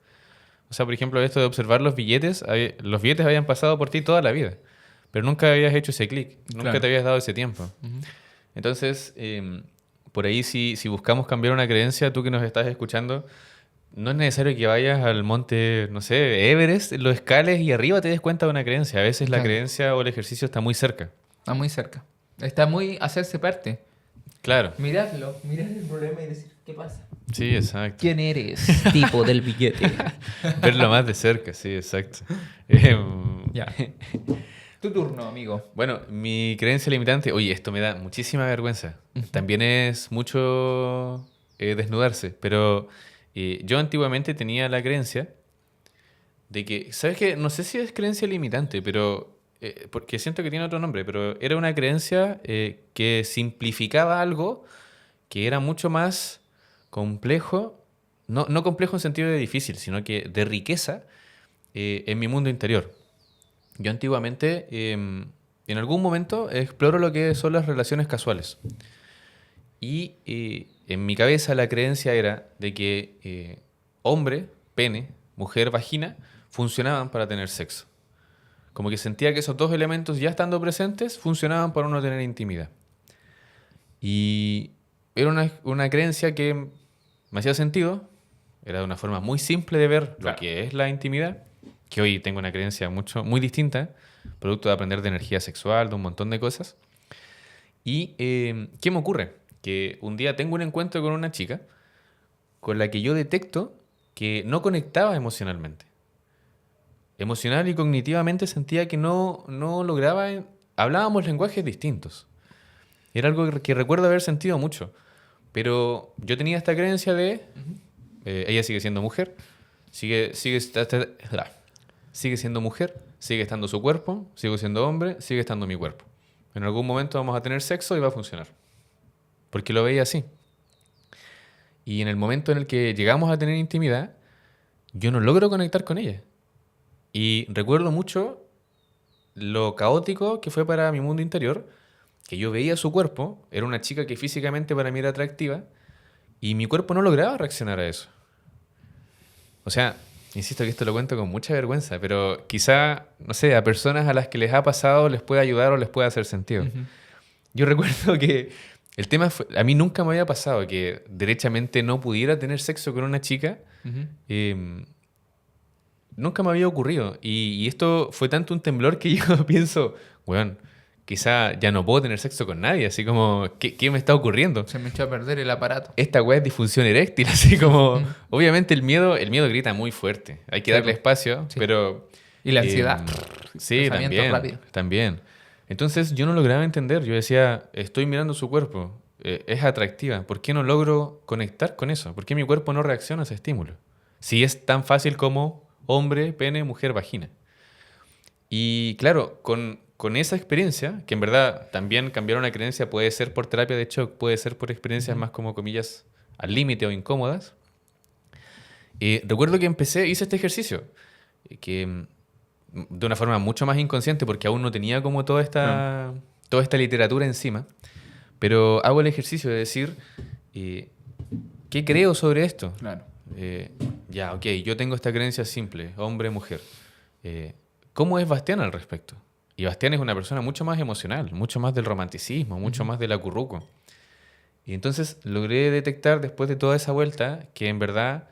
O sea, por ejemplo, esto de observar los billetes habían pasado por ti toda la vida, pero nunca habías hecho ese clic, nunca Claro. te habías dado ese tiempo. Ujú. Entonces, por ahí si buscamos cambiar una creencia, tú que nos estás escuchando, no es necesario que vayas al monte, no sé, Everest, lo escales y arriba te des cuenta de una creencia. A veces la Claro. creencia o el ejercicio está muy cerca. Está muy cerca. Está muy hacerse parte. Claro, Mirarlo, mirar el problema y decir, ¿qué pasa? sí, exacto. ¿Quién eres? Tipo del billete. Verlo más de cerca, sí, exacto. Em, Ya. Tu turno, amigo. Bueno, mi creencia limitante, oye, esto me da muchísima vergüenza. También es mucho desnudarse, pero yo antiguamente tenía la creencia de que, ¿sabes qué? No sé si es creencia limitante, pero porque siento que tiene otro nombre, pero era una creencia que simplificaba algo que era mucho más complejo, no complejo en sentido de difícil, sino que de riqueza en mi mundo interior. Yo antiguamente, en algún momento, exploro lo que son las relaciones casuales. Y en mi cabeza la creencia era de que hombre, pene, mujer, vagina, funcionaban para tener sexo. Como que sentía que esos dos elementos ya estando presentes funcionaban para uno tener intimidad. Y era una creencia que me hacía sentido, era de una forma muy simple de ver lo Claro. que es la intimidad, que hoy tengo una creencia muy distinta, producto de aprender de energía sexual, de un montón de cosas. Y ¿qué me ocurre? Que un día tengo un encuentro con una chica con la que yo detecto que no conectaba emocionalmente. Emocional y cognitivamente sentía que no lograba... Hablábamos lenguajes distintos. Era algo que recuerdo haber sentido mucho. Pero yo tenía esta creencia de... ella sigue siendo mujer, sigue siendo mujer, sigue estando su cuerpo, sigo siendo hombre, sigue estando mi cuerpo. En algún momento vamos a tener sexo y va a funcionar. Porque lo veía así. Y en el momento en el que llegamos a tener intimidad, yo no logro conectar con ella. Y recuerdo mucho lo caótico que fue para mi mundo interior, que yo veía su cuerpo, era una chica que físicamente para mí era atractiva, y mi cuerpo no lograba reaccionar a eso. O sea, insisto que esto lo cuento con mucha vergüenza, pero quizá, no sé, a personas a las que les ha pasado les puede ayudar o les puede hacer sentido. Ujú. Yo recuerdo que el tema fue, a mí nunca me había pasado que derechamente no pudiera tener sexo con una chica. Ujú. Nunca me había ocurrido. Y esto fue tanto un temblor que yo pienso, weón, quizá ya no puedo tener sexo con nadie. Así como, ¿qué me está ocurriendo? Se me echó a perder el aparato. Esta weá es disfunción eréctil. Así como, Mm. obviamente el miedo grita muy fuerte. Hay que Sí, darle po. espacio, Sí. pero... Y la ansiedad. Sí, Pensamiento también. rápido. También. Entonces yo no lograba entender. Yo decía, estoy mirando su cuerpo. Es atractiva. ¿Por qué no logro conectar con eso? ¿Por qué mi cuerpo no reacciona a ese estímulo? Si es tan fácil como hombre, pene, mujer, vagina. Y claro, con esa experiencia, que en verdad también cambiar una creencia puede ser por terapia de shock, puede ser por experiencias más como comillas al límite o incómodas. Recuerdo que hice este ejercicio, que de una forma mucho más inconsciente, porque aún no tenía como toda esta literatura encima, pero hago el ejercicio de decir, ¿qué creo sobre esto? Claro. Ya, ok, yo tengo esta creencia simple, hombre, mujer. ¿Cómo es Bastián al respecto? Y Bastián es una persona mucho más emocional, mucho más del romanticismo, mucho más del acurruco. Y entonces logré detectar después de toda esa vuelta que en verdad,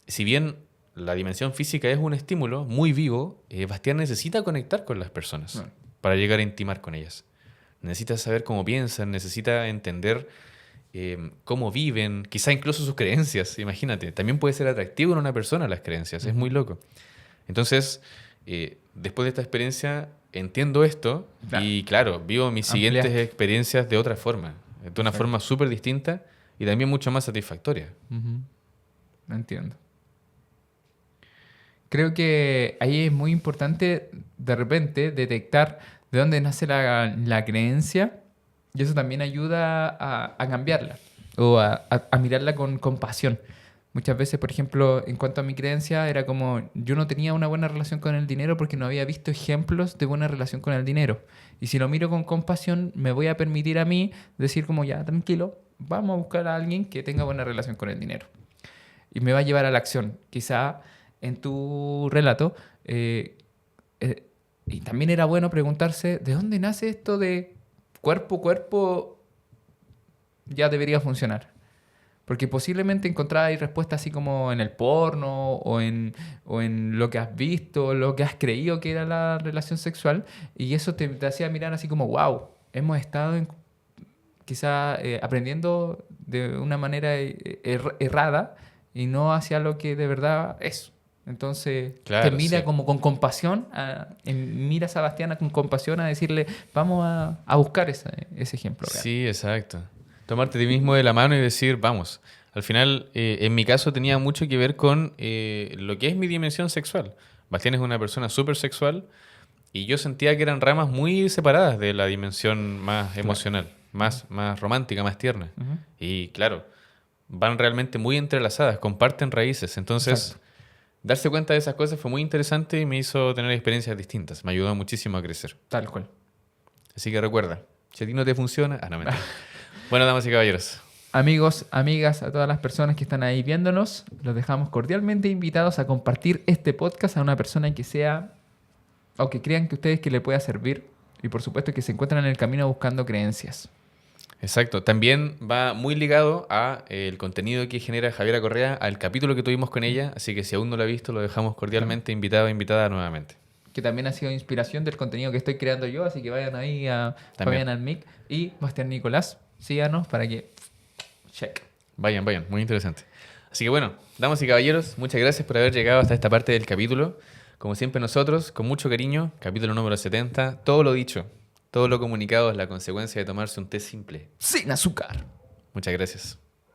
si bien la dimensión física es un estímulo muy vivo, Bastián necesita conectar con las personas Claro. para llegar a intimar con ellas. Necesita saber cómo piensan, necesita entender cómo viven, quizá incluso sus creencias, imagínate. También puede ser atractivo en una persona las creencias, es muy loco. Entonces, después de esta experiencia, entiendo esto y claro, vivo mis siguientes experiencias de otra forma, de una forma súper distinta y también mucho más satisfactoria. Entiendo. Creo que ahí es muy importante de repente detectar de dónde nace la creencia y eso también ayuda a cambiarla o a mirarla con compasión. Muchas veces, por ejemplo, en cuanto a mi creencia, era como yo no tenía una buena relación con el dinero porque no había visto ejemplos de buena relación con el dinero. Y si lo miro con compasión, me voy a permitir a mí decir como ya, tranquilo, vamos a buscar a alguien que tenga buena relación con el dinero. Y me va a llevar a la acción. Quizá en tu relato, y también era bueno preguntarse, ¿de dónde nace esto de cuerpo ya debería funcionar? Porque posiblemente encontrabas respuestas así como en el porno o en lo que has visto, lo que has creído que era la relación sexual, y eso te hacía mirar así como, wow, hemos estado quizá aprendiendo de una manera errada y no hacia lo que de verdad es. Entonces, Claro, te mira sí. como con compasión, mira a Sebastiana con compasión a decirle, vamos a buscar ese ejemplo real. Sí, exacto. Tomarte a ti mismo de la mano y decir, vamos. Al final, en mi caso tenía mucho que ver con lo que es mi dimensión sexual. Bastián es una persona súper sexual y yo sentía que eran ramas muy separadas de la dimensión más emocional, más romántica, más tierna. Ujú. Y claro, van realmente muy entrelazadas, comparten raíces. Entonces, Exacto. darse cuenta de esas cosas fue muy interesante y me hizo tener experiencias distintas. Me ayudó muchísimo a crecer. Tal cual. Así que recuerda, si a ti no te funciona... Ah, no, mentira. Bueno, damas y caballeros. Amigos, amigas, a todas las personas que están ahí viéndonos, los dejamos cordialmente invitados a compartir este podcast a una persona que sea o que crean que ustedes que le pueda servir y por supuesto que se encuentran en el camino buscando creencias. Exacto. También va muy ligado a el contenido que genera Javiera Correa, al capítulo que tuvimos con ella. Así que si aún no lo ha visto, lo dejamos cordialmente invitado, invitada nuevamente. Que también ha sido inspiración del contenido que estoy creando yo, así que vayan ahí a También. Fabián Almic y Bastián Nicolás. Síganos para que... Check. Vayan, muy interesante. Así que bueno, damas y caballeros, muchas gracias por haber llegado hasta esta parte del capítulo. Como siempre nosotros, con mucho cariño, capítulo número 70, todo lo dicho, todo lo comunicado es la consecuencia de tomarse un té simple. Sin azúcar. Muchas gracias.